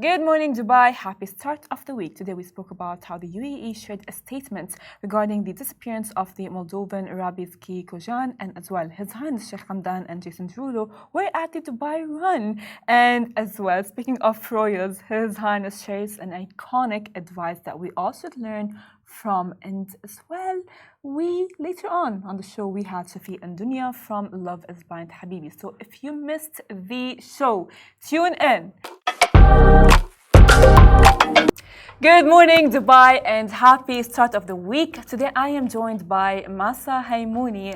Good morning, Dubai. Happy start of the week. Today we spoke about how the UAE shared a statement regarding the disappearance of the Moldovan Rabi Zvi Kogan, and as well His Highness Sheikh Hamdan and Derulo were at the Dubai run. And as well, speaking of royals, His Highness shares an iconic advice that we all should learn from. And as well, later on the show we had Chafic and Dounia from Love is Blind Habibi. So if you missed the show, tune in. Good morning, Dubai, and happy start of the week. Today I am joined by Masa Haimouni,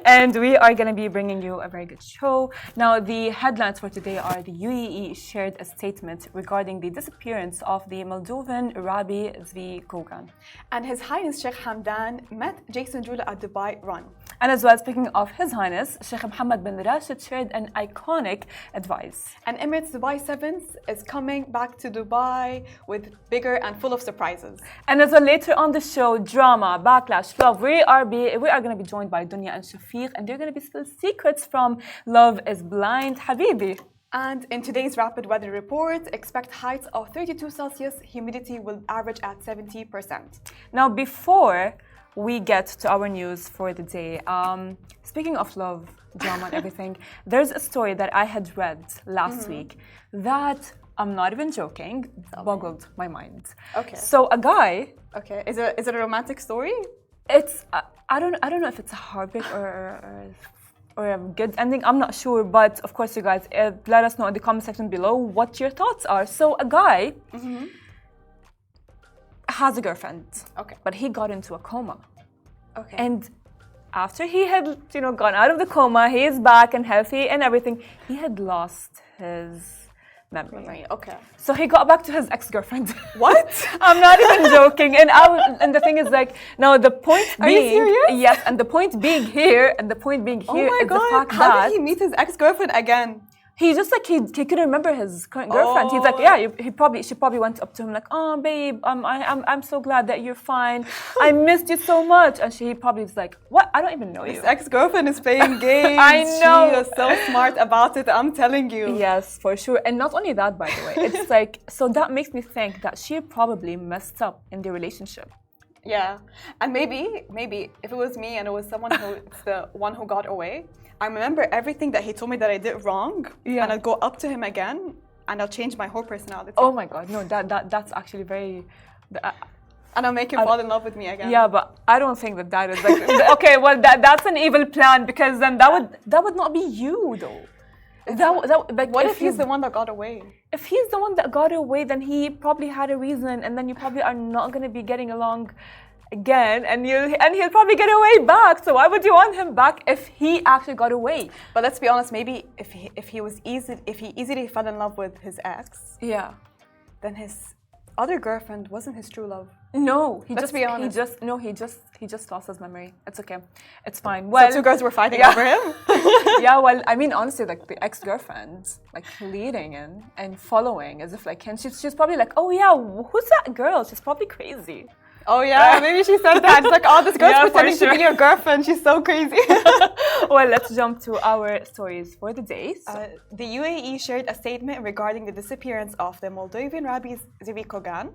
and we are going to be bringing you a very good show. Now, the headlines for today are the UAE shared a statement regarding the disappearance of the Moldovan Rabi Zvi Kogan. And His Highness Sheikh Hamdan met Jason Derulo at Dubai run. And as well, speaking of His Highness, Sheikh Mohammed bin Rashid shared an iconic advice. And Emirates Dubai 7th is coming back to Dubai with bigger and full of surprises. And as well, later on the show, drama, backlash, love. We are going to be joined by Dounia and Chafic, and they're going to be spill secrets from Love is Blind Habibi. And in today's rapid weather report, expect heights of 32 Celsius, humidity will average at 70%. Now, before we get to our news for the day, speaking of love, drama and everything, there's a story that I had read last week that, I'm not even joking, boggled my mind. Okay. So a guy. Okay. Is it a romantic story? It's I don't know if it's a heartbreak or a good ending. I'm not sure, but of course, you guys, let us know in the comment section below what your thoughts are. So a guy has a girlfriend. Okay. But he got into a coma. Okay. And after he had, gone out of the coma, he is back and healthy and everything. He had lost his memory. Okay. So he got back to his ex-girlfriend. What? I'm not even joking. And the thing is, now the point being, are you serious? Yes, and the point being here, is the fact how that did he meet his ex-girlfriend again? he just he couldn't remember his current girlfriend. He's like, she probably went up to him like, oh babe, I'm so glad that you're fine. I missed you so much. And he probably was like, what? I don't even know you. His ex-girlfriend is playing games. I know. She was so smart about it, I'm telling you. Yes, for sure. And not only that, by the way, it's like, so that makes me think that she probably messed up in the relationship. Yeah, and maybe if it was me and it was someone who's the one who got away, I remember everything that he told me that I did wrong, and I'll go up to him again, and I'll change my whole personality. Oh my God, no, that's actually very. And I'll make him fall in love with me again. Yeah, but I don't think that is like okay. Well, that's an evil plan, because then that would not be you though. What if he's the one that got away? If he's the one that got away, then he probably had a reason, and then you probably are not going to be getting along again, and he'll probably get away back. So why would you want him back if he actually got away? But let's be honest, maybe if he easily fell in love with his ex, then his other girlfriend wasn't his true love. No, Let's be honest. He just lost his memory. It's okay. It's fine. Well, so two girls were fighting over him? Yeah, well, I mean, honestly, like the ex-girlfriend, like leading and following as if like, and she's probably like, oh yeah, who's that girl? She's probably crazy. Oh yeah, maybe she said that. It's like, oh, this girl's pretending to be your girlfriend. She's so crazy. Well, let's jump to our stories for the day. The UAE shared a statement regarding the disappearance of the Moldovan Rabi Zvi Kogan.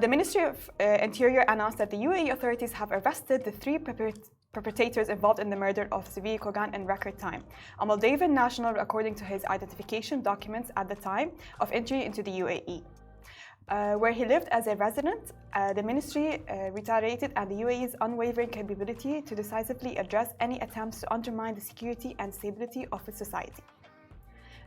The Ministry of Interior announced that the UAE authorities have arrested the three perpetrators involved in the murder of Zvi Kogan in record time. A Moldovan national, according to his identification documents at the time of entry into the UAE. Where he lived as a resident, the ministry reiterated and the UAE's unwavering capability to decisively address any attempts to undermine the security and stability of its society.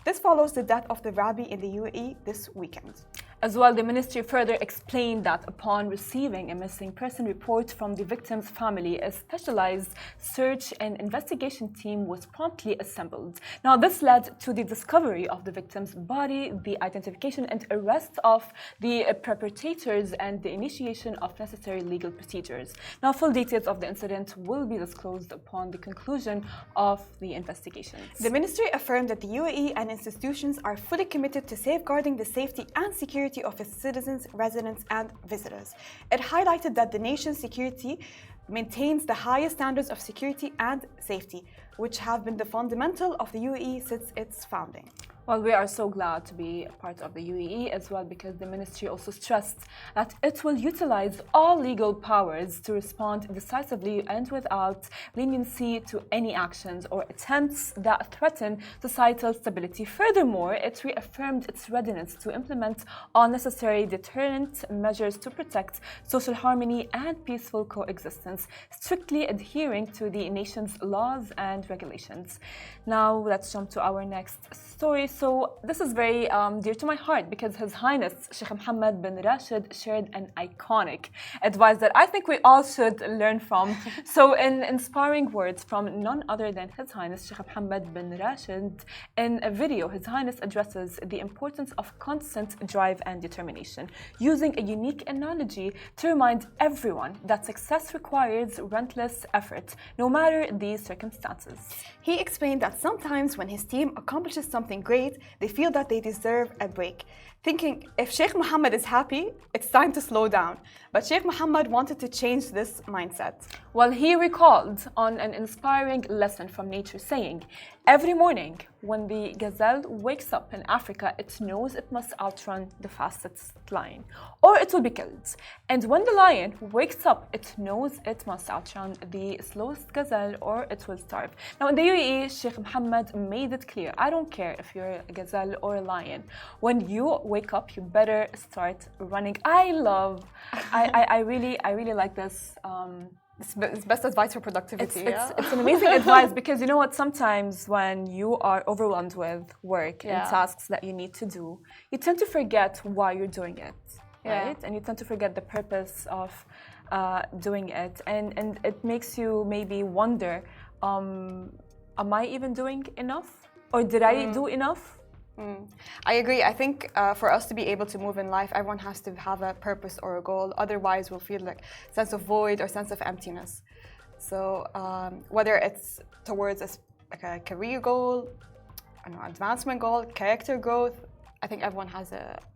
This follows the death of the Rabbi in the UAE this weekend. As well, the ministry further explained that upon receiving a missing person report from the victim's family, a specialized search and investigation team was promptly assembled. Now, this led to the discovery of the victim's body, the identification and arrest of the perpetrators, and the initiation of necessary legal procedures. Now, full details of the incident will be disclosed upon the conclusion of the investigations. The ministry affirmed that the UAE and institutions are fully committed to safeguarding the safety and security of its citizens, residents, and visitors. It highlighted that the nation's security maintains the highest standards of security and safety, which have been the fundamental of the UAE since its founding. Well, we are so glad to be a part of the UAE as well, because the ministry also stressed that it will utilize all legal powers to respond decisively and without leniency to any actions or attempts that threaten societal stability. Furthermore, it reaffirmed its readiness to implement all necessary deterrent measures to protect social harmony and peaceful coexistence, strictly adhering to the nation's laws and regulations. Now, let's jump to our next story. So this is very dear to my heart, because His Highness Sheikh Mohammed bin Rashid shared an iconic advice that I think we all should learn from. So in inspiring words from none other than His Highness Sheikh Mohammed bin Rashid, in a video, His Highness addresses the importance of constant drive and determination, using a unique analogy to remind everyone that success requires relentless effort, no matter the circumstances. He explained that sometimes when his team accomplishes something great, they feel that they deserve a break, thinking if Sheikh Mohammed is happy, it's time to slow down. But Sheikh Mohammed wanted to change this mindset. Well, he recalled on an inspiring lesson from nature, saying, "Every morning when the gazelle wakes up in Africa, it knows it must outrun the fastest lion, or it will be killed. And when the lion wakes up, it knows it must outrun the slowest gazelle, or it will starve." Now, in the UAE, Sheikh Mohammed made it clear, I don't care if you're a gazelle or a lion. When you wake up, you better start running. I really like this. It's best advice for productivity. It's an amazing advice, because you know what? Sometimes when you are overwhelmed with work and tasks that you need to do, you tend to forget why you're doing it, right? And you tend to forget the purpose of doing it, and it makes you maybe wonder, am I even doing enough, or did I do enough? I agree. I think for us to be able to move in life, everyone has to have a purpose or a goal. Otherwise, we'll feel like sense of void or sense of emptiness. So whether it's towards like a career goal, an advancement goal, character growth, I think everyone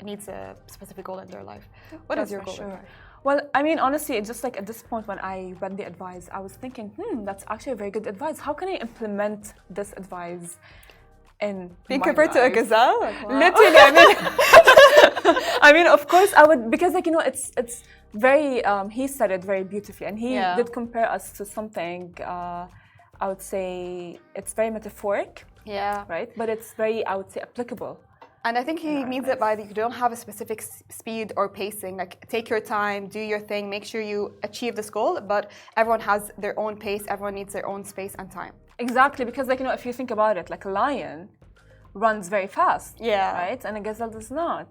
needs a specific goal in their life. What is your goal? Sure. Well, I mean, honestly, just like at this point when I read the advice, I was thinking, that's actually a very good advice. How can I implement this advice in being compared to a gazelle? Like, wow. Literally, I mean, of course I would, because like, you know, it's very, he said it very beautifully, and he did compare us to something, I would say it's very metaphoric, right? But it's very, I would say, applicable. And I think he means it by you don't have a specific speed or pacing. Like, take your time, do your thing, make sure you achieve this goal. But everyone has their own pace. Everyone needs their own space and time. Exactly, because like, you know, if you think about it, like a lion runs very fast, right? And a gazelle does not.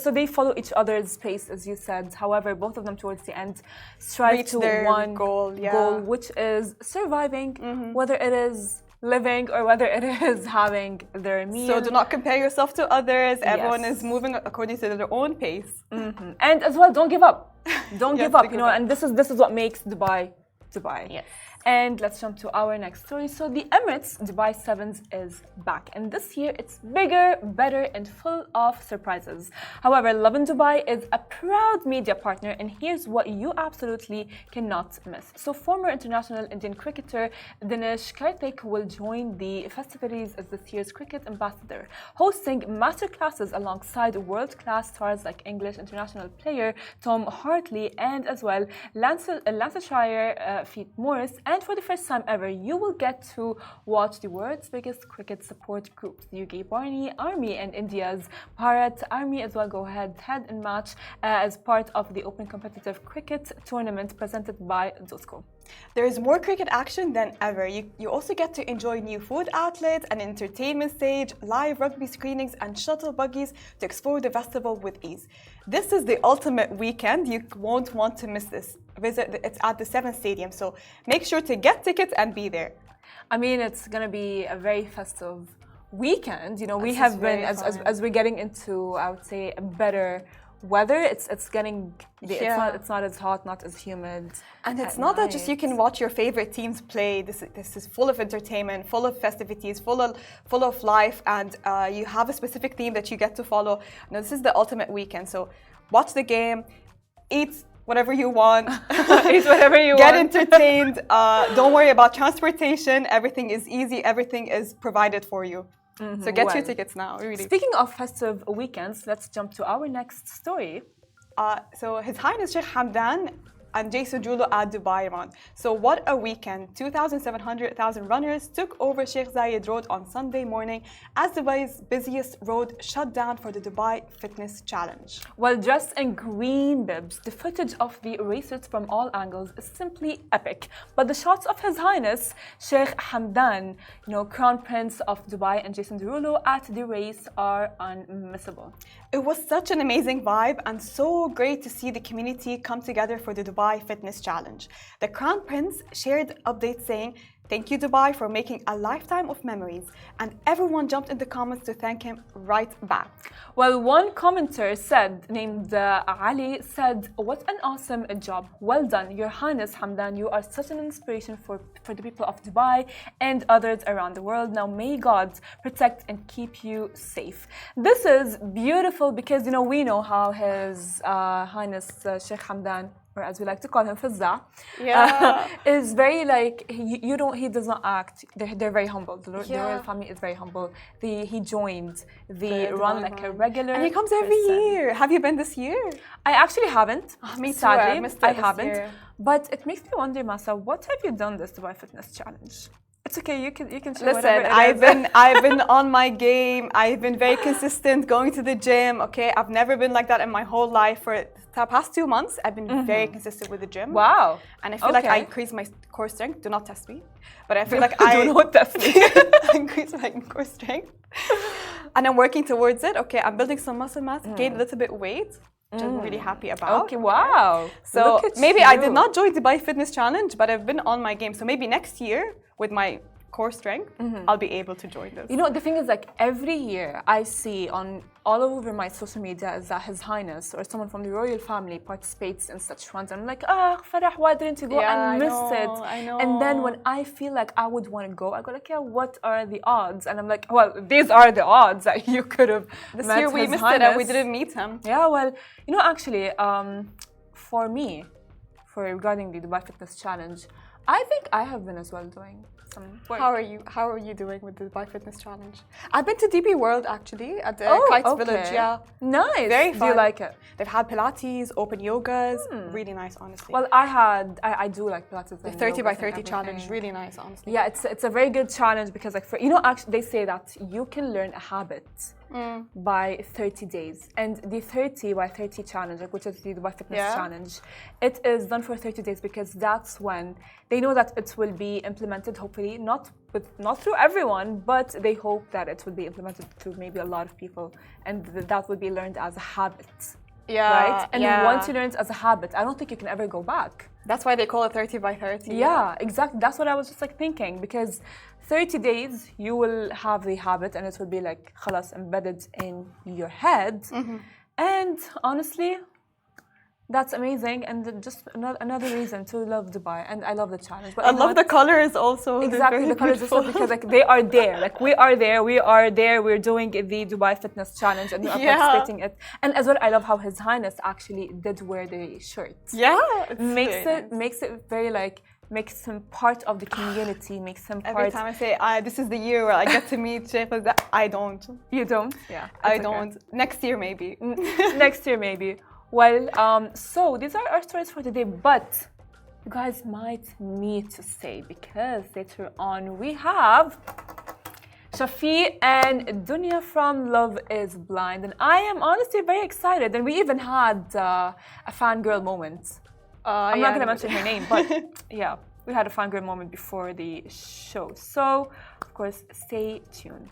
So they follow each other's pace, as you said. However, both of them towards the end strive to one goal, which is surviving, whether it is living or whether it is having their meal. So do not compare yourself to others. Everyone is moving according to their own pace. And as well, don't give up. Don't give up, you know, and this is what makes Dubai. Yes. And let's jump to our next story. So the Emirates Dubai Sevens is back, and this year it's bigger, better, and full of surprises. However, Lovin Dubai is a proud media partner, and here's what you absolutely cannot miss. So former international Indian cricketer Chafic will join the festivities as this year's cricket ambassador, hosting masterclasses alongside world-class stars like English international player Tom Hartley and as well Lancashire Feet Morris. And for the first time ever, you will get to watch the world's biggest cricket support groups, the UK Barney Army and India's Bharat Army as well, go head and match as part of the Open Competitive Cricket Tournament presented by Dosco. There is more cricket action than ever. You also get to enjoy new food outlets, an entertainment stage, live rugby screenings, and shuttle buggies to explore the festival with ease. This is the ultimate weekend. You won't want to miss this. It's at the 7th Stadium, so make sure to get tickets and be there. I mean, it's going to be a very festive weekend. You know, we have been, as we're getting into, I would say, a better weather, it's getting, it's not as hot, not as humid. And it's not that just you can watch your favorite teams play. This is full of entertainment, full of festivities, full of life, and you have a specific theme that you get to follow. Now, this is the ultimate weekend. So watch the game, eat whatever you want, eat whatever you get want. entertained. Don't worry about transportation. Everything is easy. Everything is provided for you. So get your tickets now, really. Speaking of festive weekends, let's jump to our next story. So His Highness Sheikh Hamdan and Jason Derulo at Dubai Run. So what a weekend. 2,700 runners took over Sheikh Zayed Road on Sunday morning as Dubai's busiest road shut down for the Dubai Fitness Challenge. Well, dressed in green bibs, the footage of the racers from all angles is simply epic. But the shots of His Highness Sheikh Hamdan, Crown Prince of Dubai, and Jason Derulo at the race are unmissable. It was such an amazing vibe and so great to see the community come together for the Dubai Fitness Challenge. The Crown Prince shared updates saying, "Thank you, Dubai, for making a lifetime of memories." And everyone jumped in the comments to thank him right back. Well, one commenter named Ali said, "What an awesome job. Well done, Your Highness Hamdan. You are such an inspiration for the people of Dubai and others around the world. Now may God protect and keep you safe." This is beautiful because, we know how His Highness Sheikh Hamdan, or as we like to call him, Fazza, is very he does not act. They're very humble. The royal family is very humble. He joined the run like a regular. And he comes every year. Have you been this year? I actually haven't. Me too. Sadly, I haven't. Year. But it makes me wonder, Masa, what have you done this Dubai Fitness Challenge? It's okay. You can share. Listen, I've been on my game. I've been very consistent, going to the gym. Okay, I've never been like that in my whole life. For the past 2 months, I've been very consistent with the gym. Wow. And I feel like I increased my core strength. Do not test me. But I feel like do not test me. I increased my core strength. And I'm working towards it. Okay, I'm building some muscle mass, gained a little bit weight, which I'm really happy about. Okay, wow. So maybe I did not join the Dubai Fitness Challenge, but I've been on my game. So maybe next year, with my core strength, I'll be able to join this. The thing is, every year I see on all over my social media is that His Highness or someone from the royal family participates in such runs. And I'm like, Farah, why didn't you go? And miss it. I know. And then when I feel like I would want to go, I go like, what are the odds? And I'm like, well, these are the odds that you could have This met year we His missed Highness. it and we didn't meet him. Yeah, well, actually, for me, regarding the Dubai Fitness Challenge, I think I have been as well doing some work. How are you doing with the Dubai Fitness Challenge? I've been to DB World actually at the Kites Village. Yeah, nice. Very fun. Do you like it? They've had Pilates, open yogas. Really nice, honestly. Well, I do like Pilates. The 30 by 30 challenge, really nice, honestly. Yeah, it's a very good challenge because actually they say that you can learn a habit by 30 days. And the 30 by 30 challenge, which is the Dubai Fitness Challenge, it is done for 30 days because that's when they know that it will be implemented, hopefully, not through everyone, but they hope that it will be implemented through maybe a lot of people and that will be learned as a habit. Yeah. Right? And once you learn it as a habit, I don't think you can ever go back. That's why they call it 30 by 30. Yeah, exactly. That's what I was just thinking because 30 days you will have the habit and it will be khalas embedded in your head. And honestly, that's amazing and just another reason to love Dubai, and I love the challenge. But I love the colors also. Exactly, the colors also because they are there. We are there. We're doing the Dubai Fitness Challenge and we are participating in it. And as well, I love how His Highness actually did wear the shirt. Yeah, makes it very makes him part of the community. Makes him part. Every time I say this is the year where I get to meet Sheikh, I don't. You don't? Yeah, I don't. Next year maybe. Next year maybe. Well, so these are our stories for today, but you guys might need to stay because later on we have Chafic and Dounia from Love is Blind, and I am honestly very excited. And we even had a fangirl moment. I'm not going to mention her name, but yeah, we had a fangirl moment before the show. So, of course, stay tuned.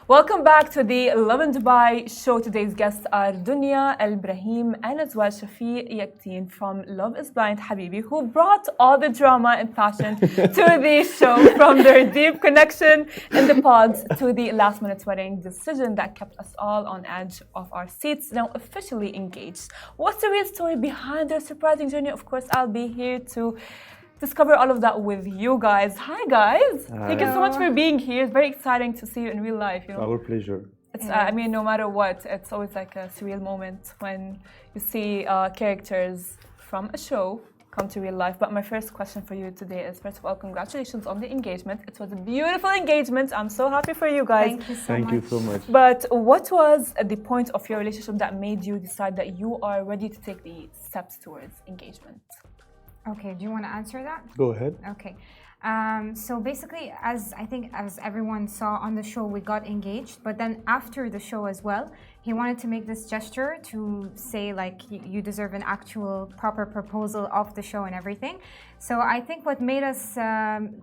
Welcome back to the Lovin Dubai show. Today's guests are Dounia, Al-Brahim, and as well Chafic Yakteen from Love is Blind, Habibi, who brought all the drama and passion to the show, from their deep connection in the pods to the last-minute wedding decision that kept us all on edge of our seats, now officially engaged. What's the real story behind their surprising journey? Of course, I'll be here to discover all of that with you guys. Hi guys. Hi. Thank you so much for being here. It's very exciting to see you in real life. Our pleasure. It's no matter what, it's always like a surreal moment when you see characters from a show come to real life. But my first question for you today is, first of all, congratulations on the engagement. It was a beautiful engagement. I'm so happy for you guys. Thank you so much. Thank you so much. But what was the point of your relationship that made you decide that you are ready to take the steps towards engagement? Okay, do you want to answer that? Go ahead. Okay. So basically, as everyone saw on the show, we got engaged. But then after the show as well, he wanted to make this gesture to say like you deserve an actual proper proposal of the show and everything. So I think what made us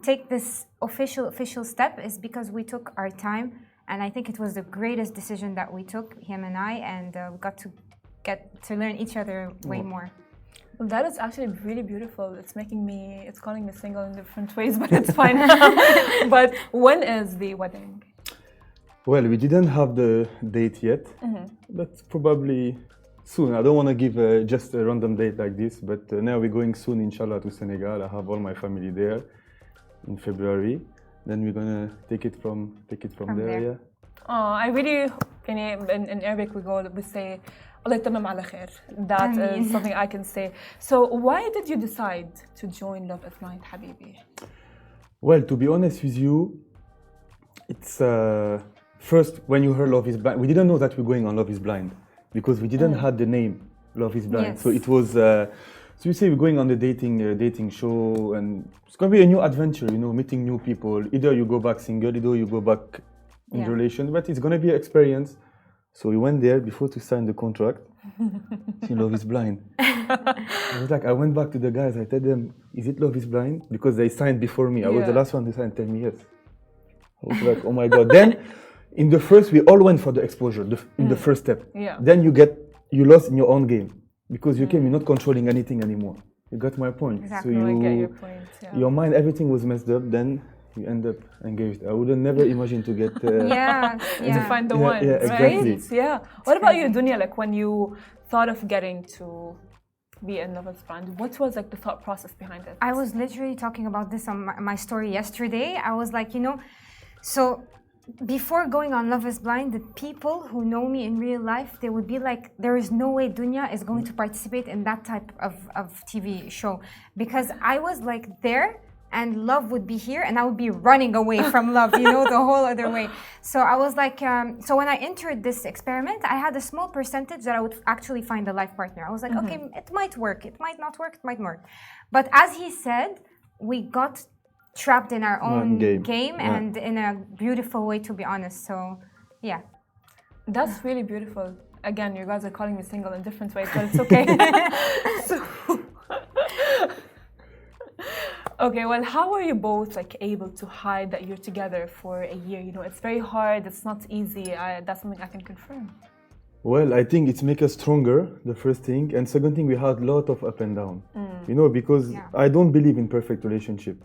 take this official step is because we took our time, and I think it was the greatest decision that we took, him and I, and we got to learn each other way more. That is actually really beautiful. It's calling me single in different ways, but it's fine. But when is the wedding? Well, we didn't have the date yet, but probably soon. I don't want to give just a random date like this, but now we're going soon, inshallah, to Senegal. I have all my family there in February. Then we're gonna take it from there. Yeah. Oh, I really, in Arabic we say, Allah يتمم على خير. That is something I can say. So why did you decide to join Love is Blind, Habibi? Well, to be honest with you, it's first when you heard Love is Blind, we didn't know that we're going on Love is Blind because we didn't have the name Love is Blind. Yes. So it was, so you say we're going on the dating show, and it's gonna be a new adventure, meeting new people. Either you go back single, either you go back in relation, but it's gonna be an experience. So we went there before to sign the contract. See, Love is Blind. I went back to the guys. I told them, "Is it Love is Blind?" Because they signed before me. I was the last one to sign. Tell me yes. I was like, "Oh my God!" Then, in the first, we all went for the exposure in the first step. Yeah. Then you lost in your own game because you're not controlling anything anymore. You got my point. Exactly. So I get your point. Yeah. your mind, everything was messed up. Then you end up engaged. I would never imagine to get To find the one, yeah, right? exactly. Yeah. What about you, Dounia? Like when you thought of getting to be in Love is Blind, what was like the thought process behind it? I was literally talking about this on my story yesterday. I was like, so before going on Love is Blind, the people who know me in real life, they would be like, there is no way Dounia is going to participate in that type of TV show. Because I was like there, and love would be here, and I would be running away from love, the whole other way. So I was like, so when I entered this experiment, I had a small percentage that I would actually find a life partner. I was like, okay, it might work, it might not work, it might work. But as he said, we got trapped in our own game and in a beautiful way, to be honest. So, yeah. That's really beautiful. Again, you guys are calling me single in different ways, but it's okay. Okay, well, how are you both able to hide that you're together for a year? It's very hard. It's not easy. That's something I can confirm. Well, I think it's make us stronger, the first thing. And second thing, we had a lot of up and down. Because I don't believe in perfect relationship.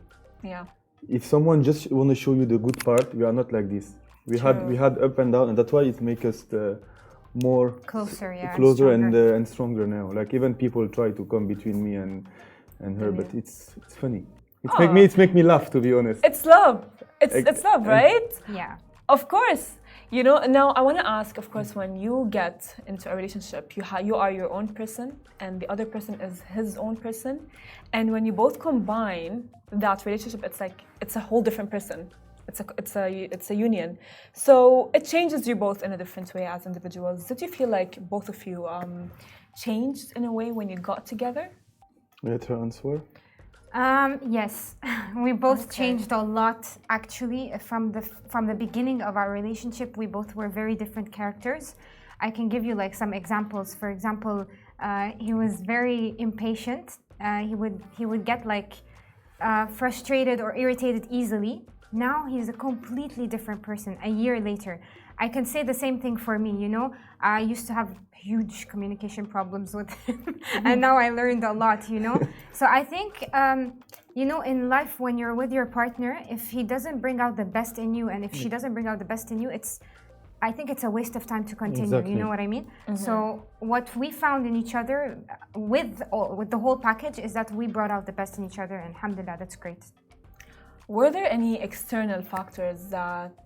Yeah. If someone just want to show you the good part, we are not like this. We had up and down, and that's why it makes us more closer and stronger now. Like even people try to come between me and her, but it's funny. It's make me laugh, to be honest. It's love. It's love, right? Yeah. Of course. Now I want to ask, of course, when you get into a relationship, you are your own person, and the other person is his own person, and when you both combine that relationship, it's a whole different person. It's a union. So it changes you both in a different way as individuals. Did you feel like both of you changed in a way when you got together? Let her answer. Yes, we both changed a lot. Actually, from the beginning of our relationship, we both were very different characters. I can give you some examples. For example, he was very impatient. He would get frustrated or irritated easily. Now he's a completely different person. A year later, I can say the same thing for me. I used to have huge communication problems with him, and now I learned a lot. So I think in life, when you're with your partner, if he doesn't bring out the best in you, and if she doesn't bring out the best in you, I think it's a waste of time to continue. Exactly. You know what I mean? So what we found in each other with the whole package is that we brought out the best in each other, and alhamdulillah, that's great. Were there any external factors that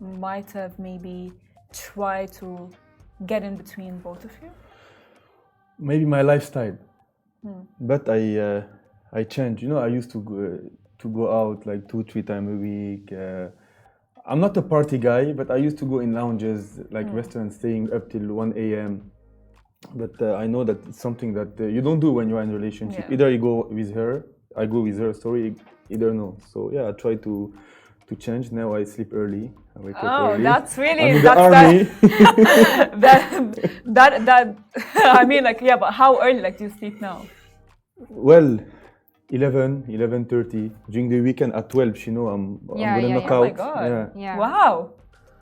might have maybe tried to get in between both of you? Maybe my lifestyle. But I changed. You know, I used to go out like 2-3 times a week. I'm not a party guy, but I used to go in lounges, like restaurants, staying up till 1 a.m. But I know that it's something that you don't do when you're in a relationship. Yeah. Either you go with her, I go with her, sorry, either no. So yeah, I try to change. Now I sleep early. I wake up early. That's really I'm in the army. that I mean, like, yeah, but how early like do you sleep now? Well, 11:30 during the weekend at 12. You know, I'm gonna knock Oh out. my God. Yeah. Wow.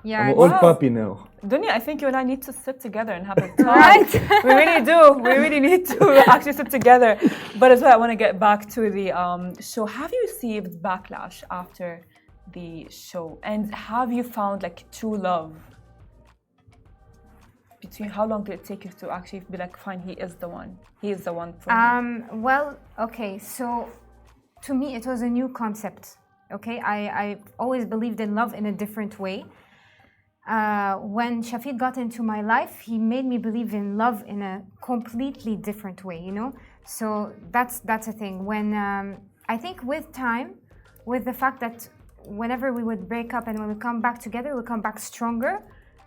Yeah. I'm an it's- old puppy now. Dunya, I think you and I need to sit together and have a talk. Right? We really do. We really need to actually sit together. But as well, I want to get back to the show. Have you received backlash after the show? And have you found like true love? Between how long did it take you to actually be like, fine, he is the one. He is the one for me. Well, okay, so to me it was a new concept. Okay, I always believed in love in a different way. When Chafic got into my life, he made me believe in love in a completely different way, you know? So that's a thing. When I think with time, with the fact that whenever we would break up and when we come back together, we come back stronger.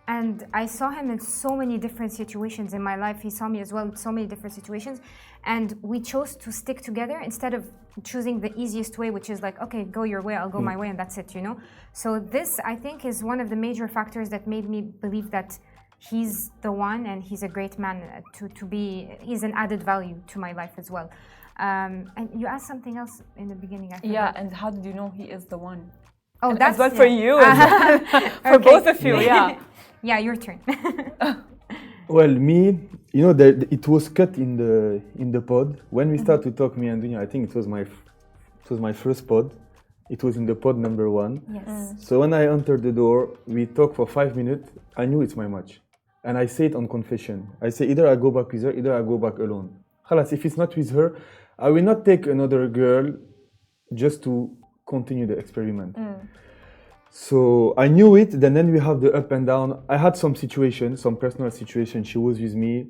And I saw him in so many different situations in my life. He saw me as well in so many different situations. And we chose to stick together instead of choosing the easiest way, which is like, okay, go your way, I'll go my way, and that's it, you know? So this, I think, is one of the major factors that made me believe that he's the one and he's a great man he's an added value to my life as well. And you asked something else in the beginning, I forgot. Yeah, and how did you know he is the one? Oh, And that's as well for you, as well. For Okay. both of you, yeah. Yeah, your turn. Well, me, you know, it was cut in the pod when we started to talk. Me and Dunya, I think it was my first pod. It was in the pod number 1. Yes. So when I entered the door, we talked for 5 minutes. I knew it's my match, and I say it on confession. I say either I go back with her, either I go back alone. Khalas, if it's not with her, I will not take another girl just to continue the experiment. So I knew it. Then we have the up and down. I had some situation, some personal situation. She was with me,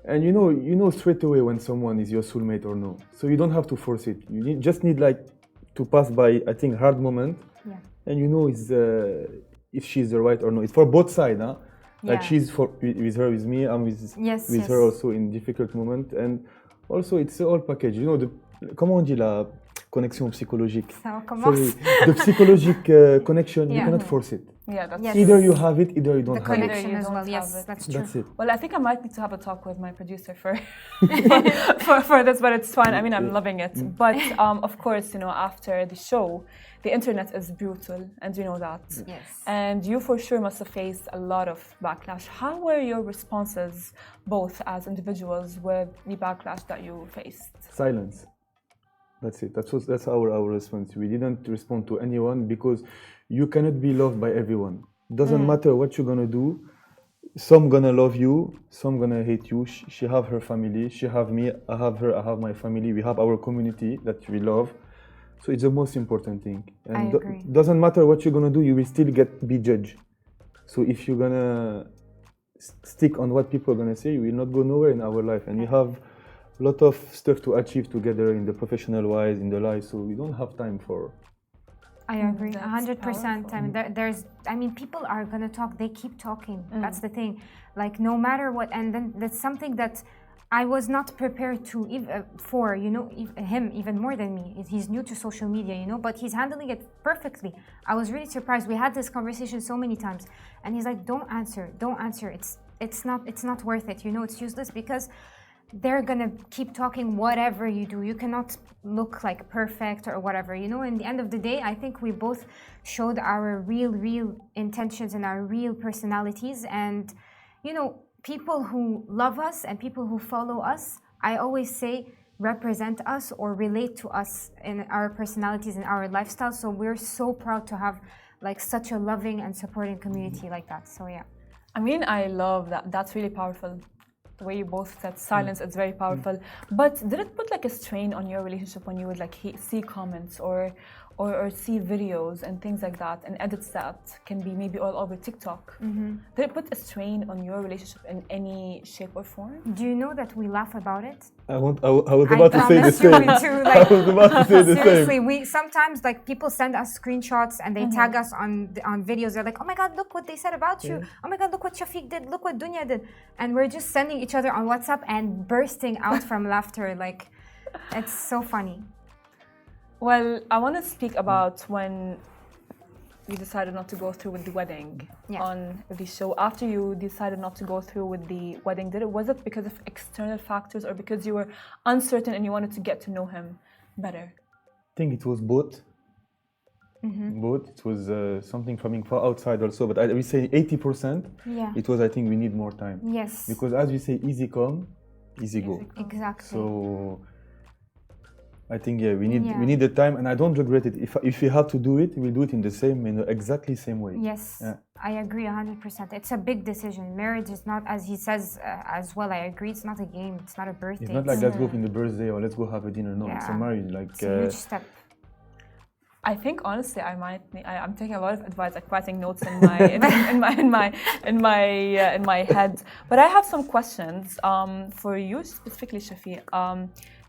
and you know straight away when someone is your soulmate or no. So you don't have to force it. You just need like to pass by, I think, hard moment, and you know if she's the right or no. It's for both sides, huh? Like Yeah. she's with her, with me. I'm with her also in difficult moment, and also it's all package. You know comment on dit la connexion psychologique. Ça commence. The psychologic connection, you Yeah. cannot force it. Yeah, that's Yes. Either you have it, either you don't The have it. connection You as don't well, have yes, it. that's true. That's it. Well, I think I might need to have a talk with my producer for this, but it's fine. I mean, I'm loving it. But of course, you know, after the show, the internet is brutal, and you know that. Yes. And you for sure must have faced a lot of backlash. How were your responses, both as individuals, with the backlash that you faced? Silence. That's it. That's our response. We didn't respond to anyone because you cannot be loved by everyone. Doesn't matter what you're gonna do. Some gonna love you, some gonna hate you. She have her family, she have me, I have her, I have my family. We have our community that we love. So it's the most important thing. And I agree. Doesn't matter what you're gonna do, you will still be judged. So if you're gonna stick on what people are gonna say, you will not go nowhere in our life. And we have a lot of stuff to achieve together in the professional wise, in the life. So we don't have time for. I agree, That's 100%. I mean, people are gonna talk. They keep talking. That's the thing. Like no matter what, and then that's something that I was not prepared to for. You know, him even more than me. He's new to social media, you know, but he's handling it perfectly. I was really surprised. We had this conversation so many times, and he's like, "Don't answer. Don't answer. It's not worth it. You know, it's useless because." They're gonna keep talking whatever you do. You cannot look like perfect or whatever, you know. In the end of the day, I think we both showed our real intentions and our real personalities. And, you know, people who love us and people who follow us, I always say represent us or relate to us in our personalities and our lifestyle. So we're so proud to have like such a loving and supporting community like that. So yeah. I mean, I love that. That's really powerful. The way you both said silence, it's very powerful. But did it put like a strain on your relationship when you would like see comments or or see videos and things like that and edits that can be maybe all over TikTok. Did it put a strain on your relationship in any shape or form? Do you know that we laugh about it? I was about to say the promise you same. we do, like, I was about to say the seriously, same. we sometimes like people send us screenshots and they tag us on videos. They're like, oh my God, look what they said about you. Oh my God, look what Chafic did. Look what Dounia did. And we're just sending each other on WhatsApp and bursting out from laughter. Like, it's so funny. Well, I want to speak about when you decided not to go through with the wedding on the show. After you decided not to go through with the wedding, was it because of external factors or because you were uncertain and you wanted to get to know him better? I think it was both. Both. It was something coming far outside also, but we say 80%. Yeah. It was, I think, we need more time. Yes. Because as we say, easy come, easy go. Exactly. So I think we need the time, and I don't regret it. If we have to do it, we'll do it in the exactly same way. Yes, I agree 100%. It's a big decision. Marriage is not, as he says as well. I agree. It's not a game. It's not a birthday. It's not like let's go in the birthday or let's go have a dinner. No, it's a marriage. Like it's a huge step. I think honestly, I'm taking a lot of advice, like writing notes in my head. But I have some questions for you specifically, Shafi.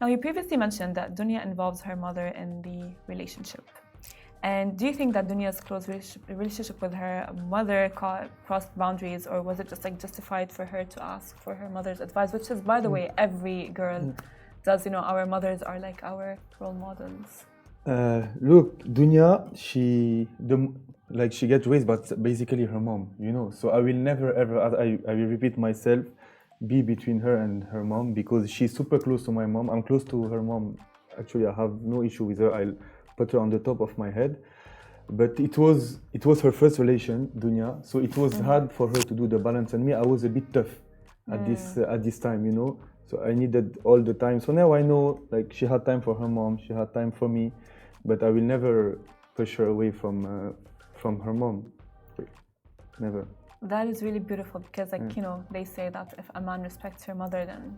Now, you previously mentioned that Dounia involves her mother in the relationship. And do you think that Dunia's close relationship with her mother crossed boundaries, or was it just like justified for her to ask for her mother's advice? Which is, by the way, every girl does. You know, our mothers are like our role models. Look, Dounia, she gets raised, but basically her mom, you know. So I will never ever, I will repeat myself, be between her and her mom, because she's super close to my mom. I'm close to her mom. Actually, I have no issue with her. I'll put her on the top of my head. But it was her first relation, Dounia. So it was hard for her to do the balance, and me, I was a bit tough at this time, you know. So I needed all the time. So now I know, like, she had time for her mom, she had time for me, but I will never push her away from her mom. Never. That is really beautiful because, like, you know, they say that if a man respects her mother, then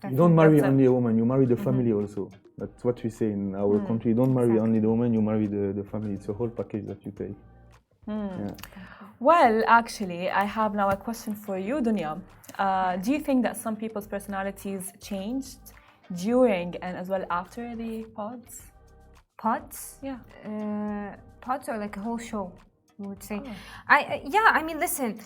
you don't marry only a woman, you marry the family also. That's what we say in our country. You don't marry only the woman, you marry the family. It's a whole package that you take. Well, actually, I have now a question for you, Dounia. Do you think that some people's personalities changed during and as well after the pods? Pods? Yeah. Pods are like a whole show, I would say. I mean, listen,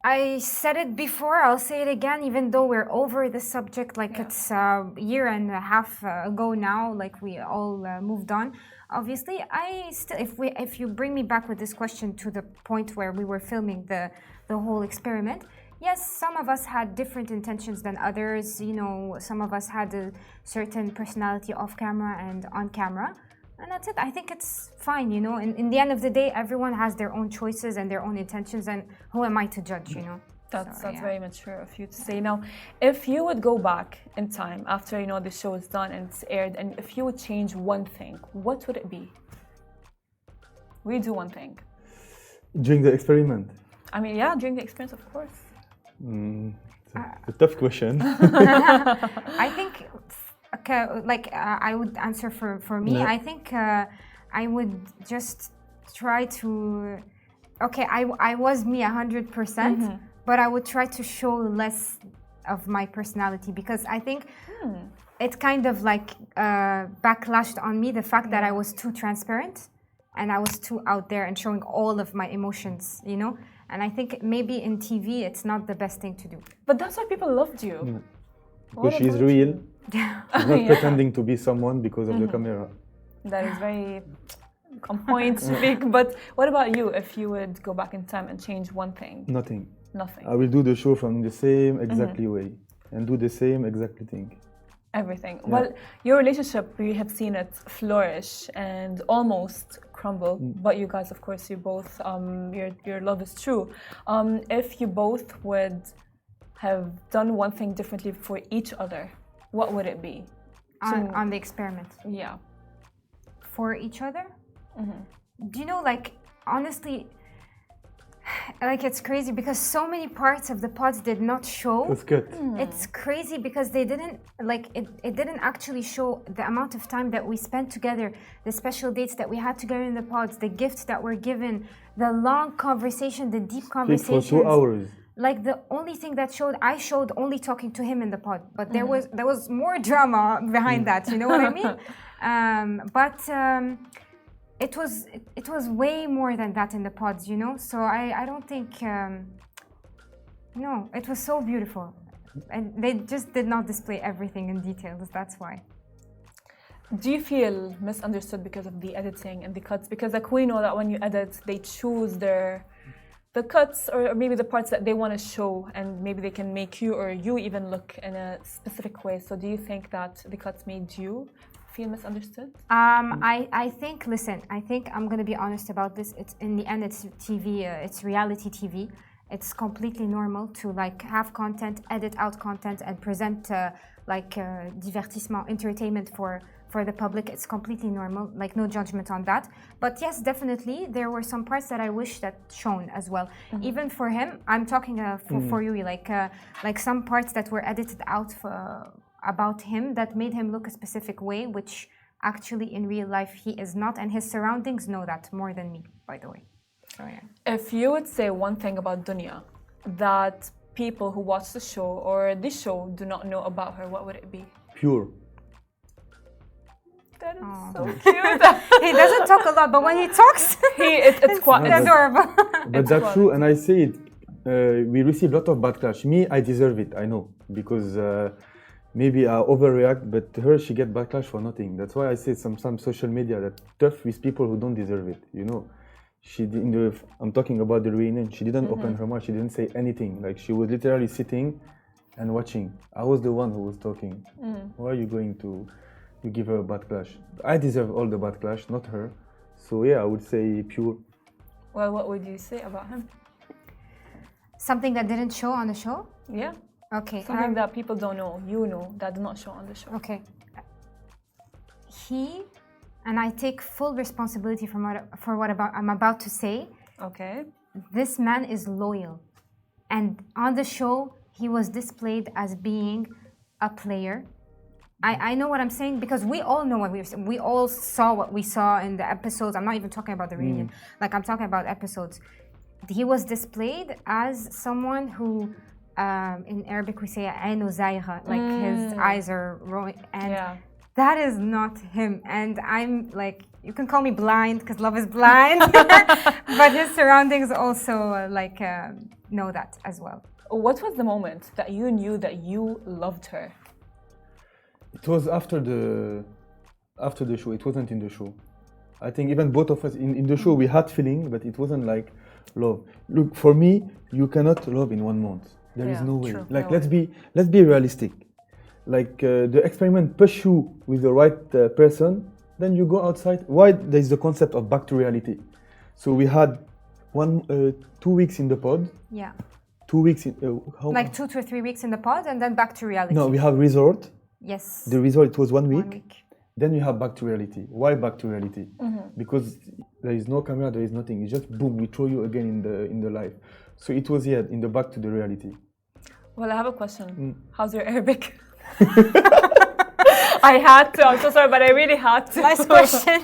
I said it before, I'll say it again, even though we're over the subject, like it's a year and a half ago now, like we all moved on. Obviously, if you bring me back with this question to the point where we were filming the whole experiment, yes, some of us had different intentions than others. You know, some of us had a certain personality off camera and on camera. And that's it. I think it's fine, you know. In the end of the day, everyone has their own choices and their own intentions. And who am I to judge, you know? That's very mature of you to say. Now, if you would go back in time after, you know, the show is done and it's aired, and if you would change one thing, what would it be? We do one thing. During the experiment? I mean, yeah, during the experience, of course. It's a tough question. I think, I would answer for me. I think I would just try to, I was me 100%, but I would try to show less of my personality, because I think it kind of like backlashed on me, the fact that I was too transparent and I was too out there and showing all of my emotions, you know? And I think maybe in TV, it's not the best thing to do. But that's why people loved you. Because she's real. She's not pretending to be someone because of the camera. That is very on point, Sheikh. But what about you, if you would go back in time and change one thing? Nothing. Nothing. I will do the show from the same exactly way and do the same exactly thing. Everything. Yeah. Well, your relationship, we have seen it flourish and almost crumble. But you guys, of course, you both, your love is true. If you both would have done one thing differently for each other, what would it be? On the experiment? Yeah. For each other? Do you know, like, honestly, like it's crazy because so many parts of the pods did not show. It's good. It's crazy because they didn't like it didn't actually show the amount of time that we spent together, the special dates that we had together in the pods, the gifts that were given, the long conversation, the deep For conversations. 2 hours. Like the only thing that I showed only talking to him in the pod, but there was more drama behind that. You know what I mean? It was way more than that in the pods, you know. So I don't think. No, it was so beautiful, and they just did not display everything in details. That's why. Do you feel misunderstood because of the editing and the cuts? Because like we know that when you edit, they choose the cuts or maybe the parts that they want to show, and maybe they can make you or you even look in a specific way. So do you think that the cuts made you feel misunderstood? I think, listen, I think I'm going to be honest about this. It's in the end, it's TV, it's reality TV. It's completely normal to like have content, edit out content, and present divertissement, entertainment for the public. It's completely normal, like no judgment on that. But yes, definitely, there were some parts that I wish that shown as well. Even for him, I'm talking for you, like some parts that were edited out about him that made him look a specific way, which actually in real life he is not, and his surroundings know that more than me, by the way. So yeah. If you would say one thing about Dounia that people who watch the show or this show do not know about her, what would it be? Pure. That is so cute. He doesn't talk a lot, but when he talks, it's quite adorable. But that's true, and I say it. We receive a lot of backlash. Me, I deserve it. I know because maybe I overreact, but her, she get backlash for nothing. That's why I say some social media that tough with people who don't deserve it. You know, I'm talking about the reunion. She didn't open her mouth. She didn't say anything. Like she was literally sitting and watching. I was the one who was talking. Why are you going to? You give her a backlash. I deserve all the backlash, not her. So yeah, I would say pure. Well, what would you say about him? Something that didn't show on the show? Yeah. Okay. Something that people don't know, you know, that did not show on the show. Okay. And I take full responsibility for what I'm about to say. Okay. This man is loyal. And on the show, he was displayed as being a player. I know what I'm saying because we all know what we all saw what we saw in the episodes. I'm not even talking about the reunion. Like I'm talking about episodes. He was displayed as someone who, in Arabic we say عينه زايغة, like his eyes are rolling, and that is not him. And I'm like, you can call me blind because love is blind, but his surroundings also know that as well. What was the moment that you knew that you loved her? It was after the show. It wasn't in the show. I think even both of us in the show we had feeling, but it wasn't like love. Look, for me, you cannot love in 1 month. There is no way. True. Like No let's be realistic. Like the experiment push you with the right person, then you go outside. Why there is the concept of back to reality? So we had 2 weeks in the pod. Yeah. 2 weeks in like 2 to 3 weeks in the pod and then back to reality. No, we have resort. Yes. The resort, it was 1 week. 1 week. Then you have back to reality. Why back to reality? Because there is no camera, there is nothing. It's just boom, we throw you again in the life. So it was in the back to the reality. Well, I have a question. How's your Arabic? I had to. I'm so sorry, but I really had to. Nice question.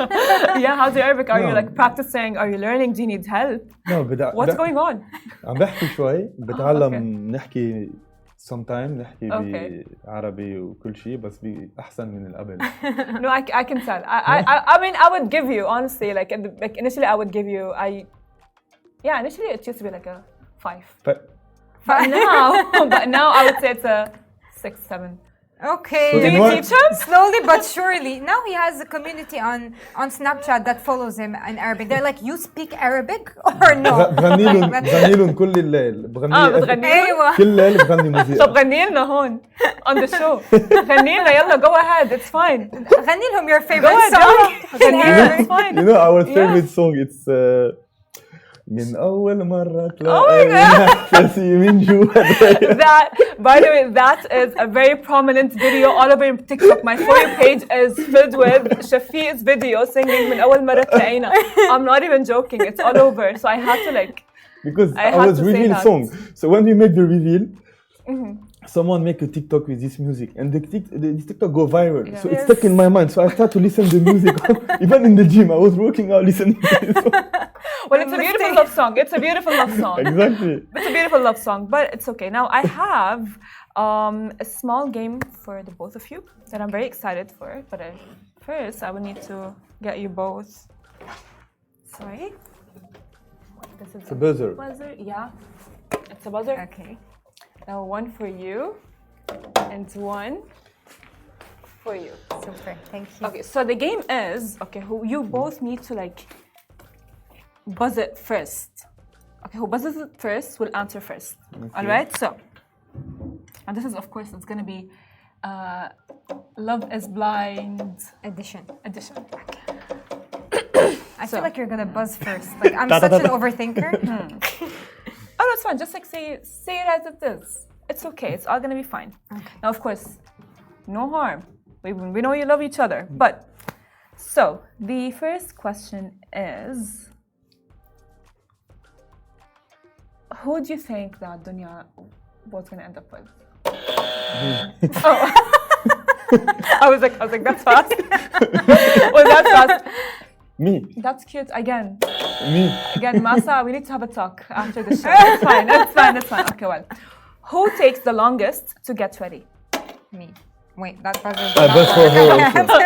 Yeah, how's your Arabic? Are No. you like practicing? Are you learning? Do you need help? No, but What's going on? عم بحكي شوي بتعلم نحكي sometime نحكي بعربي وكل شيء بس بأحسن من القبل. No, I can tell. I mean, I would give you honestly, like initially I would give you initially it used to be like a 5. But now I would say it's a 6, 7. Okay. Do you teach him? Slowly but surely. Now he has a community on Snapchat that follows him in Arabic. They're like, you speak Arabic or no? بغني لهم كل الليل. بتغني أيوة. كل ليل بغني موسيقى. طب غني لنا هون on the show. غني لنا يلا go ahead. It's fine. غني لهم your favorite Go ahead, song. غني لنا. It's fine. You know our favorite song, it's من أول مرة تلاقي من جوا. That, by the way, that is a very prominent video all over TikTok. My For You page is filled with Shafi's video singing من أول مرة تلاقينا. I'm not even joking. It's all over. So I had to like because I I had was to say reveal that. song. So when we made the reveal, someone make a TikTok with this music, and the TikTok go viral. Yeah. So it's stuck in my mind. So I start to listen to the music. Even in the gym, I was working out listening to this song. Well, it's a beautiful love song. It's a beautiful love song. Exactly. It's a beautiful love song, but it's okay. Now I have a small game for the both of you that I'm very excited for. But first, I will need to get you both. Sorry. This is It's a buzzer. buzzer. Yeah, it's a buzzer. Okay. Now one for you, and one for you. Super. Thank you. Okay, so the game is who you both need to buzz it first. Okay, who buzzes it first will answer first. Okay. All right, so, and this is, of course, it's going to be Love is Blind Edition. edition. I feel like you're gonna buzz first. Like I'm such an overthinker. Oh, no, it's fine. Just say it as it is. It's okay. It's all going to be fine. Okay. Now, of course, no harm. We know you love each other. But, so, the first question is, who do you think that Dounia was going to end up with? Oh. I was like, that's fast. Was that fast? Me. That's cute. Again, Me. Masa, we need to have a talk after the show. It's fine. It's fine. Okay, well. Who takes the longest to get ready? Me. Wait, that buzzer. I buzz for her also.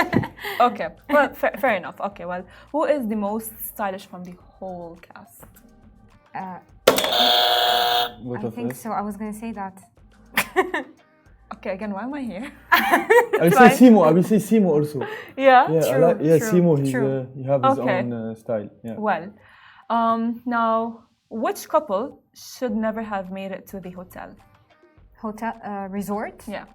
Okay, well, fair enough. Okay, well, who is the most stylish from the whole cast? Both I of think us. so. I was gonna say that. Okay, again, why am I here? I will say Simo. I will say Simo also. Yeah? Yeah, True, Simo. true. He have his Okay. own style. Yeah. Well, now, which couple should never have made it to the hotel? Hotel resort. Yeah.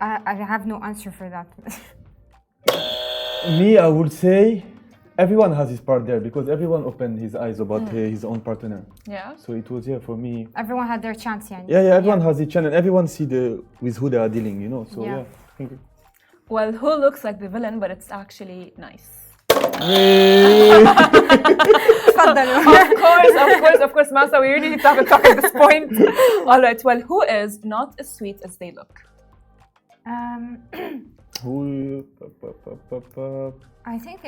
I have no answer for that. Me, I would say everyone has his part there because everyone opened his eyes about his own partner. Yeah? So it was for me. Everyone had their chance, yeah. Yeah, everyone has each channel. Everyone see with who they are dealing, you know. So Yeah. yeah. I think Well, who looks like the villain, but it's actually nice? Of course, Masa, we really need to have a talk at this point. All right, well, who is not as sweet as they look? who? I think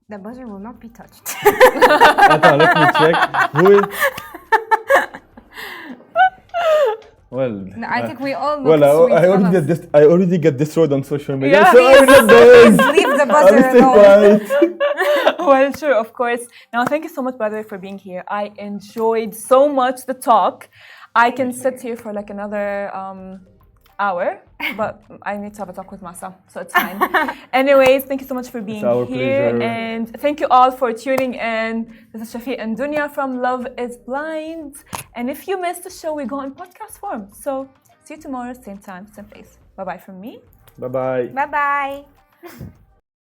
the buzzer will not be touched. Attends, let me check. Who is? Well, No, I think we all look well, sweet. I already get destroyed on social media. Yeah, so I will not do it. Leave the I buzzer will stay alone. quiet. Well, sure, of course. Now, thank you so much, by the way, for being here. I enjoyed so much the talk. I can sit here for like another hour, but I need to have a talk with Masa, so it's fine. Anyways, thank you so much for being our here. pleasure. And thank you all for tuning in. This is Shafiq and Dounia from Love is Blind. And if you missed the show, we go in podcast form. So see you tomorrow, same time, same place. Bye-bye from me. Bye bye. Bye bye.